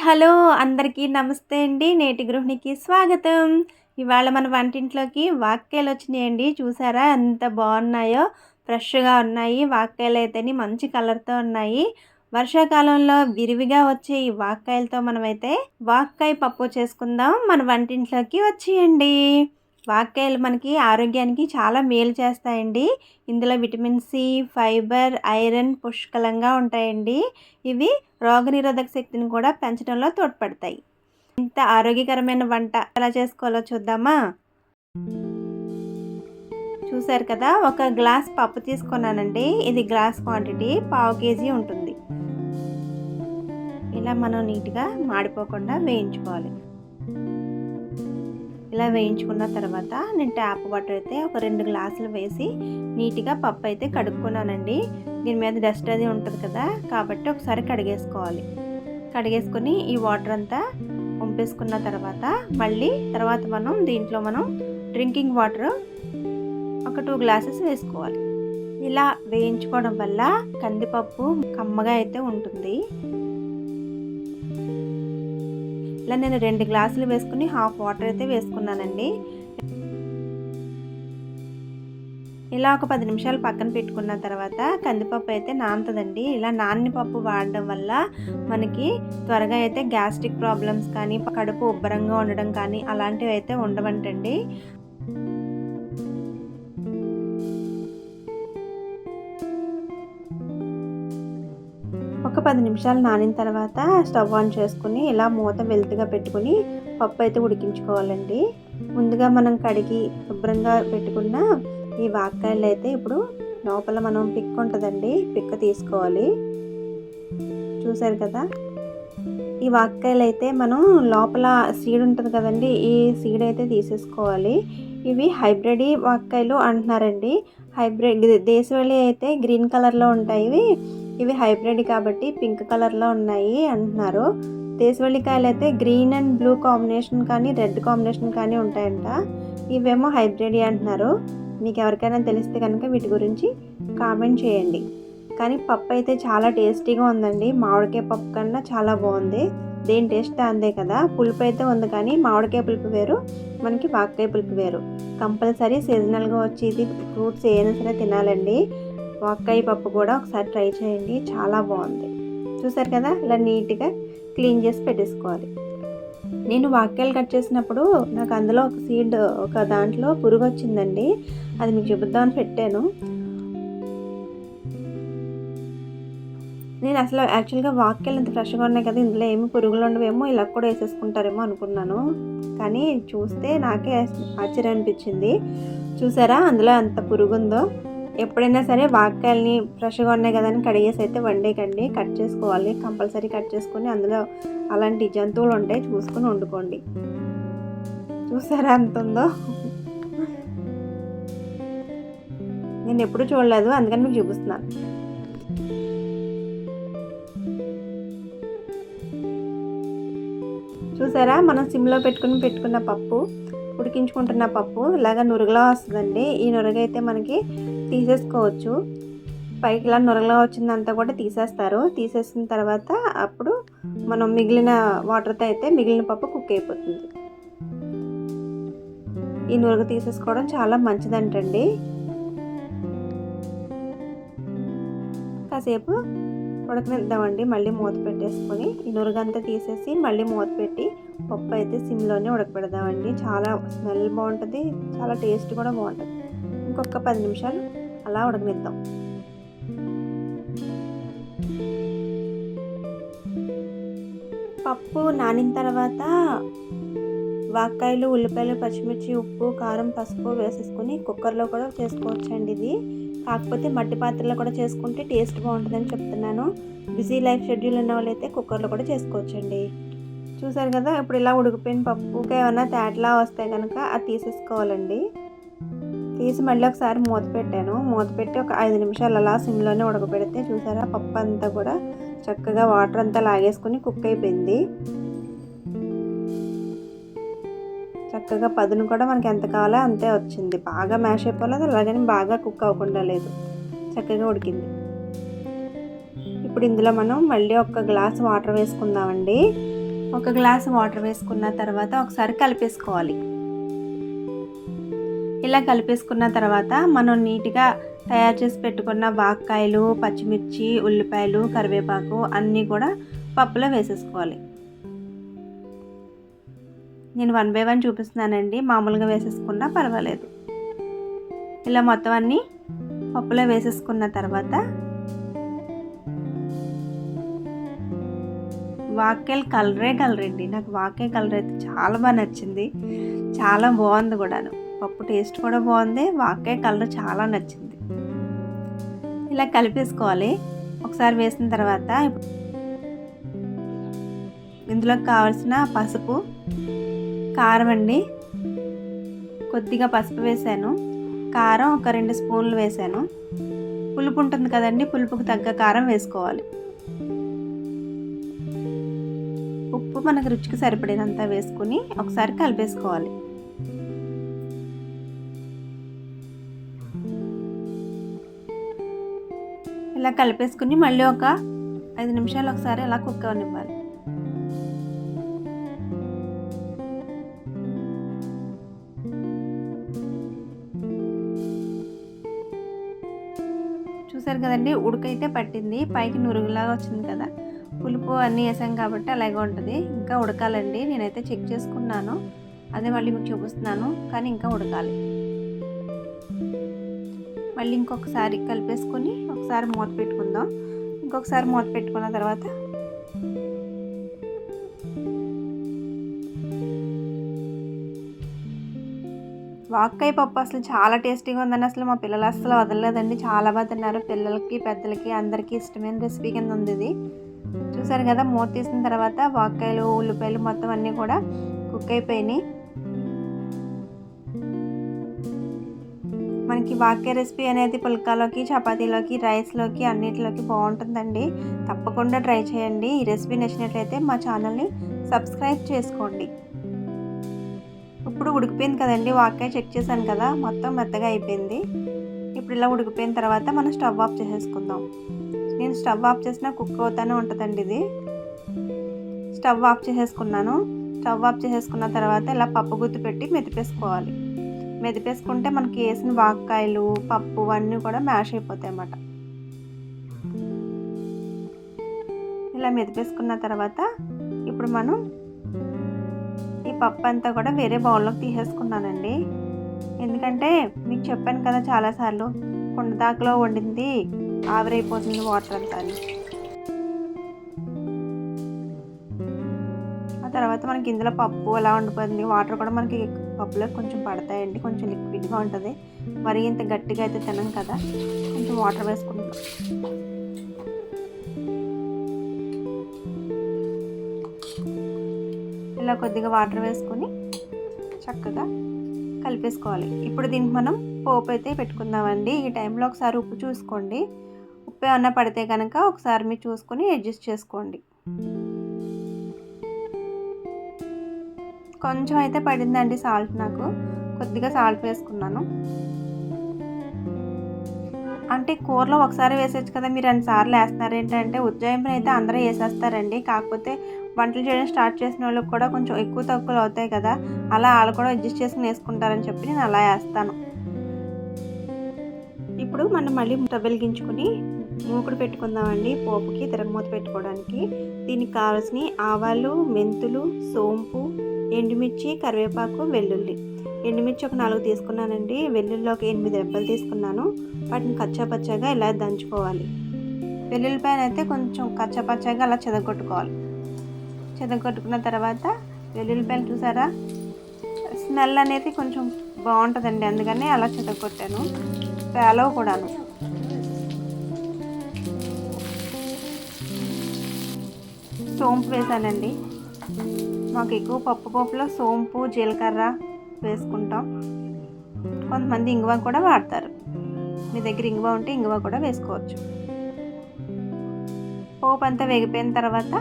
Hello! అందరికీ నమస్తే అండి. నేటి గృహిణికి స్వాగతం. ఇవాళ మన వంటింట్లోకి వాక్కాయలొచ్చినాయండి. చూసారా ఎంత బాగున్నాయో? ఫ్రెష్‌గా ఉన్నాయి. వాక్కాయలైతేని మంచి కలర్‌తో ఉన్నాయి. వర్షాకాలంలో విరివిగా వచ్చే ఈ వాక్కాయలతో మనమైతే వాక్కాయ పప్పు చేసుకుందాం. మన వంటింట్లోకి వచ్చేయండి. వాక్కాయలు మనకి ఆరోగ్యానికి చాలా మేలు చేస్తాయండి. ఇందులో విటమిన్ సి, ఫైబర్, ఐరన్ పుష్కలంగా ఉంటాయండి. ఇవి రోగనిరోధక శక్తిని కూడా పెంచడంలో తోడ్పడతాయి. ఇంత ఆరోగ్యకరమైన వంట ఎలా చేసుకోవాలో చూద్దామా? చూసారు కదా, ఒక గ్లాస్ పప్పు తీసుకున్నానండి. ఇది గ్లాస్ క్వాంటిటీ పావు కేజీ ఉంటుంది. ఇలా మనం నీట్గా మాడిపోకుండా వేయించుకోవాలి. ఇలా వేయించుకున్న తర్వాత నేను ట్యాప్ వాటర్ అయితే ఒక 2 గ్లాసులు వేసి నీట్గా పప్పు అయితే కడుక్కున్నానండి. దీని మీద డస్ట్ అది ఉంటుంది కదా, కాబట్టి ఒకసారి కడిగేసుకోవాలి. కడిగేసుకొని ఈ వాటర్ అంతా వంపేసుకున్న తర్వాత తర్వాత దీంట్లో మనం డ్రింకింగ్ వాటర్ ఒక 2 గ్లాసెస్ వేసుకోవాలి. ఇలా వేయించుకోవడం వల్ల కందిపప్పు కమ్మగా అయితే ఉంటుంది. ఇలా నేను 2 గ్లాసులు వేసుకుని హాఫ్ వాటర్ అయితే వేసుకున్నానండి. ఇలా ఒక 10 నిమిషాలు పక్కన పెట్టుకున్న తర్వాత కందిపప్పు అయితే నానుతుందండి. ఇలా నానిన పప్పు వాడడం వల్ల మనకి త్వరగా అయితే గ్యాస్ట్రిక్ ప్రాబ్లమ్స్ కానీ, కడుపు ఉబ్బరంగా ఉండడం కానీ అలాంటివి అయితే ఉండవంటండి. ఒక 10 నిమిషాలు నానిన తర్వాత స్టవ్ ఆన్ చేసుకుని ఇలా మూత వెల్తిగా పెట్టుకుని పప్పు అయితే ఉడికించుకోవాలండి. ముందుగా మనం కడిగి శుభ్రంగా పెట్టుకున్న ఈ వాక్కాయలు అయితే ఇప్పుడు లోపల మనం పిక్క ఉంటుందండి, పిక్క తీసుకోవాలి. చూసారు కదా, ఈ వాక్కాయలు అయితే మనం లోపల సీడ్ ఉంటుంది కదండి, ఈ సీడ్ అయితే తీసేసుకోవాలి. ఇవి హైబ్రిడ్ వాక్కాయలు అంటున్నారండి. హైబ్రిడ్ దేశవాళీ అయితే గ్రీన్ కలర్లో ఉంటాయి. ఇవి హైబ్రిడ్ కాబట్టి పింక్ కలర్లో ఉన్నాయి అంటున్నారు. దేశవాళీ కాయలు అయితే గ్రీన్ అండ్ బ్లూ కాంబినేషన్ కానీ, రెడ్ కాంబినేషన్ కానీ ఉంటాయంట. ఇవేమో హైబ్రిడ్ అంటున్నారు. మీకు ఎవరికైనా తెలిస్తే కనుక వీటి గురించి కామెంట్ చేయండి. కానీ పప్పు అయితే చాలా టేస్టీగా ఉందండి. మామిడికాయ పప్పు కన్నా చాలా బాగుంది. దేని టేస్ట్ అందే కదా. పులుపు అయితే ఉంది కానీ మామిడికాయ పులుపు వేరు, మనకి వాక్కాయ పులుపు వేరు. కంపల్సరీ సీజనల్గా వచ్చేది ఫ్రూట్స్ ఏదైనా సరే తినాలండి. వాక్కాయ పప్పు కూడా ఒకసారి ట్రై చేయండి, చాలా బాగుంది. చూసారు కదా, ఇలా నీట్గా క్లీన్ చేసి పెట్టేసుకోవాలి. నేను వాక్కాయలు కట్ చేసినప్పుడు నాకు అందులో ఒక సీడ్, ఒక దాంట్లో పురుగు వచ్చిందండి. అది మీకు చూపిద్దామని పెట్టాను. నేను అసలు యాక్చువల్గా వాక్కాయలు ఎంత ఫ్రెష్గా ఉన్నాయి కదా, ఇందులో ఏమి పురుగులు ఉండవేమో, ఇలా కూడా వేసేసుకుంటారేమో అనుకున్నాను. కానీ చూస్తే నాకే ఆశ్చర్యం అనిపించింది. చూసారా అందులో ఎంత పురుగు ఉందో. ఎప్పుడైనా సరే వాక్కాయలని ఫ్రెష్గా ఉన్నాయి కదా అని కడిగేసి అయితే వండేకండి. కట్ చేసుకోవాలి, కంపల్సరీ కట్ చేసుకొని అందులో అలాంటి జంతువులు ఉంటాయి చూసుకొని వండుకోండి. చూసారా ఎంత ఉందో. నేను ఎప్పుడూ చూడలేదు, అందుకని మీకు చూపిస్తున్నాను. చూసారా, మనం సిమ్లో పెట్టుకున్న పప్పు, ఉడికించుకుంటున్న పప్పు ఇలాగ నురుగులా వస్తుందండి. ఈ నురుగైతే మనకి తీసేసుకోవచ్చు. పైకి ఇలా నురగలా వచ్చిందంతా కూడా తీసేస్తారు. తీసేసిన తర్వాత అప్పుడు మనం మిగిలిన వాటర్తో అయితే మిగిలిన పప్పు కుక్ అయిపోతుంది. ఈ నురగ తీసేసుకోవడం చాలా మంచిదంటండి. కాసేపు ఉడకనిద్దామండి. మళ్ళీ మూత పెట్టేసుకొని ఈ నురగంతా తీసేసి మళ్ళీ మూత పెట్టి పప్పు అయితే సిమ్లోనే ఉడకపెడదామండి. చాలా స్మెల్ బాగుంటుంది, చాలా టేస్ట్ కూడా బాగుంటుంది. ఇంకొక 10 నిమిషాలు అలా ఉడకనిద్దాం. పప్పు నానిన తర్వాత వాక్కాయలు, ఉల్లిపాయలు, పచ్చిమిర్చి, ఉప్పు, కారం, పసుపు వేసేసుకొని కుక్కర్లో కూడా చేసుకోవచ్చండి. ఇది కాకపోతే మట్టి పాత్రలో కూడా చేసుకుంటే టేస్ట్ బాగుంటుందని చెప్తున్నాను. బిజీ లైఫ్ షెడ్యూల్ ఉన్న వాళ్ళైతే కుక్కర్లో కూడా చేసుకోవచ్చండి. చూసారు కదా, ఇప్పుడు ఇలా ఉడికిపోయిన పప్పు ఏమైనా తేటలా వస్తే కనుక అది తీసేసుకోవాలండి. తీసి మళ్ళీ ఒకసారి మూత పెట్టాను. మూత పెట్టి ఒక 5 నిమిషాలు అలా సిమ్లోనే ఉడకబెడితే చూసారా పప్పు అంతా కూడా చక్కగా వాటర్ అంతా లాగేసుకుని కుక్ అయిపోయింది. చక్కగా పదును కూడా మనకి ఎంత కావాలో అంతే వచ్చింది. బాగా మ్యాష్ అయిపోలేదు, అలాగని బాగా కుక్ అవ్వకుండా లేదు, చక్కగా ఉడికింది. ఇప్పుడు ఇందులో మనం మళ్ళీ ఒక గ్లాస్ వాటర్ వేసుకుందామండి. ఒక గ్లాస్ వాటర్ వేసుకున్న తర్వాత ఒకసారి కలిపేసుకోవాలి. ఇలా కలిపేసుకున్న తర్వాత మనం నీట్గా తయారు చేసి పెట్టుకున్న వాక్కాయలు, పచ్చిమిర్చి, ఉల్లిపాయలు, కరివేపాకు అన్నీ కూడా పప్పులో వేసేసుకోవాలి. నేను 1 బై 1 చూపిస్తున్నానండి, మామూలుగా వేసేసుకున్నా పర్వాలేదు. ఇలా మొత్తం అన్నీ పప్పులో వేసేసుకున్న తర్వాత వాక్కాయల కలరే కలరండి. నాకు వాక్కాయ కలర్ అయితే చాలా బాగా నచ్చింది, చాలా బాగుంది కూడాను. పప్పు టేస్ట్ కూడా బాగుంది, వాక్కాయ కలర్ చాలా నచ్చింది. ఇలా కలిపేసుకోవాలి. ఒకసారి వేసిన తర్వాత ఇందులోకి కావాల్సిన పసుపు, కారం అండి, కొద్దిగా పసుపు వేసాను, కారం ఒక 2 స్పూన్లు వేసాను. పులుపు ఉంటుంది కదండి, పులుపుకు తగ్గ కారం వేసుకోవాలి. ఉప్పు మనకు రుచికి సరిపడినంత వేసుకుని ఒకసారి కలిపేసుకోవాలి. ఇలా కలిపేసుకుని మళ్ళీ ఒక 5 నిమిషాలు ఒకసారి అలా కుక్ అవనివ్వాలి. చూసారు కదండి, ఉడకైతే పట్టింది, పైకి నురుగులాగా వచ్చింది కదా. పులుపు అన్నీ వేసాం కాబట్టి అలాగే ఉంటుంది. ఇంకా ఉడకాలండి. నేనైతే చెక్ చేసుకున్నాను, అదే మళ్ళీ మీకు చూపిస్తున్నాను, కానీ ఇంకా ఉడకాలి. మళ్ళీ ఇంకొకసారి కలిపేసుకొని ఒకసారి మూత పెట్టుకుందాం. ఇంకొకసారి మూత పెట్టుకున్న తర్వాత వాక్కాయ పప్పు అసలు చాలా టేస్టీగా ఉందండి. అసలు మా పిల్లలు అసలు వదలలేదండి, చాలా బాగా తిన్నారు. పిల్లలకి పెద్దలకి అందరికీ ఇష్టమైన రెసిపీ కింద ఉంది ఇది. చూసారు కదా, మూత తీసిన తర్వాత వాక్కాయలు, ఉల్లిపాయలు మొత్తం అన్నీ కూడా కుక్ అయిపోయినాయి. మనకి వాక్కాయ రెసిపీ అనేది పుల్కాలోకి, చపాతీలోకి, రైస్లోకి అన్నిటిలోకి బాగుంటుందండి. తప్పకుండా ట్రై చేయండి. ఈ రెసిపీ నచ్చినట్లయితే మా ఛానల్ని సబ్స్క్రైబ్ చేసుకోండి. ఇప్పుడు ఉడికిపోయింది కదండి, వాక్కాయ చెక్ చేశాను కదా, మొత్తం మెత్తగా అయిపోయింది. ఇప్పుడు ఇలా ఉడికిపోయిన తర్వాత మనం స్టవ్ ఆఫ్ చేసేసుకుందాం. నేను స్టవ్ ఆఫ్ చేసినా కుక్ అవుతానే ఉంటుందండి ఇది. స్టవ్ ఆఫ్ చేసేసుకున్నాను. స్టవ్ ఆఫ్ చేసేసుకున్న తర్వాత ఇలా పప్పు గుత్తి పెట్టి మెదిపేసుకోవాలి. మెదిపేసుకుంటే మనకి వేసిన వాక్కాయలు, పప్పు అన్నీ కూడా మ్యాష్ అయిపోతాయి అన్నమాట. ఇలా మెదిపేసుకున్న తర్వాత ఇప్పుడు మనం ఈ పప్పు అంతా కూడా వేరే బౌల్లోకి తీసేసుకున్నానండి. ఎందుకంటే మీకు చెప్పాను కదా చాలాసార్లు, కుండదాకలో వండింది ఆవిరైపోతుంది వాటర్ అంతా అని. ఆ తర్వాత మనకి ఇందులో పప్పు అలా వండిపోతుంది. వాటర్ కూడా మనకి పప్పులో కొంచెం పడతాయండి, కొంచెం లిక్విడ్గా ఉంటుంది. మరి ఇంత గట్టిగా అయితే తినం కదా, కొంచెం వాటర్ వేసుకుంటాం. ఇలా కొద్దిగా వాటర్ వేసుకొని చక్కగా కలిపేసుకోవాలి. ఇప్పుడు దీనికి మనం పోపు అయితే పెట్టుకుందామండి. ఈ టైంలో ఒకసారి ఉప్పు చూసుకోండి. ఉప్పు ఏమన్నా పడితే కనుక ఒకసారి మీరు చూసుకొని అడ్జస్ట్ చేసుకోండి. కొంచెం అయితే పడిందండి సాల్ట్, నాకు కొద్దిగా సాల్ట్ వేసుకున్నాను. అంటే కూరలో ఒకసారి వేసేచ్చు కదా, మీరు 2 సార్లు వేస్తున్నారు ఏంటంటే, ఉజ్జాయింపుని అయితే అందరూ వేసేస్తారండి. కాకపోతే వంటలు చేయడం స్టార్ట్ చేసిన వాళ్ళకి కూడా కొంచెం ఎక్కువ తక్కువలు అవుతాయి కదా, అలా వాళ్ళు కూడా అడ్జస్ట్ చేసుకుని వేసుకుంటారని చెప్పి నేను అలా వేస్తాను. ఇప్పుడు మనం మళ్ళీ స్టవ్ వెలిగించుకుని మూకుడు పెట్టుకుందామండి పోపుకి తిరగమూత పెట్టుకోవడానికి. దీనికి కావాల్సిన ఆవాలు, మెంతులు, సోంపు, ఎండుమిర్చి, కరివేపాకు, వెల్లుల్లి. ఎండుమిర్చి ఒక 4 తీసుకున్నానండి, వెల్లుల్లి ఒక 8 రెబ్బలు తీసుకున్నాను. వాటిని కచ్చాపచ్చాగా ఇలా దంచుకోవాలి. వెల్లుల్లిపాయలు అయితే కొంచెం కచ్చాపచ్చాగా అలా చెదగొట్టుకోవాలి. చెదగొట్టుకున్న తర్వాత వెల్లుల్లిపాయలు చూసారా, స్మెల్ అనేది కొంచెం బాగుంటుందండి, అందుకని అలా చెదగొట్టాను. పేలవ కూడాను. సోంపు వేసానండి. మాకు ఎక్కువ పోపులో సోంపు, జీలకర్ర వేసుకుంటాం. కొంతమంది ఇంగువ కూడా వాడతారు. మీ దగ్గర ఇంగువ ఉంటే ఇంగువ కూడా వేసుకోవచ్చు. పోపు అంతా వేగిపోయిన తర్వాత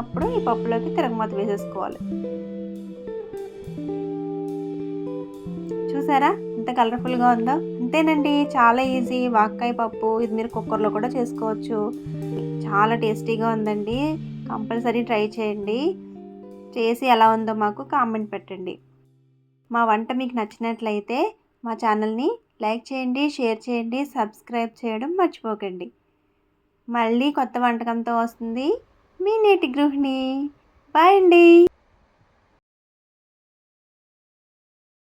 అప్పుడు ఈ పప్పులోకి తిరగమాత వేసేసుకోవాలి. చూసారా ఎంత కలర్ఫుల్గా ఉందో. అంతేనండి, చాలా ఈజీ వాక్కాయ పప్పు. ఇది మీరు కుక్కర్లో కూడా చేసుకోవచ్చు. చాలా టేస్టీగా ఉందండి, కంపల్సరీ ట్రై చేయండి. చేసి ఎలా ఉందో మాకు కామెంట్ పెట్టండి. మా వంట మీకు నచ్చినట్లయితే మా ఛానల్ని లైక్ చేయండి, షేర్ చేయండి, సబ్స్క్రైబ్ చేయడం మర్చిపోకండి. మళ్ళీ కొత్త వంటకంతో వస్తుంది మీ నేటి గృహిణి. బాయ్ అండి.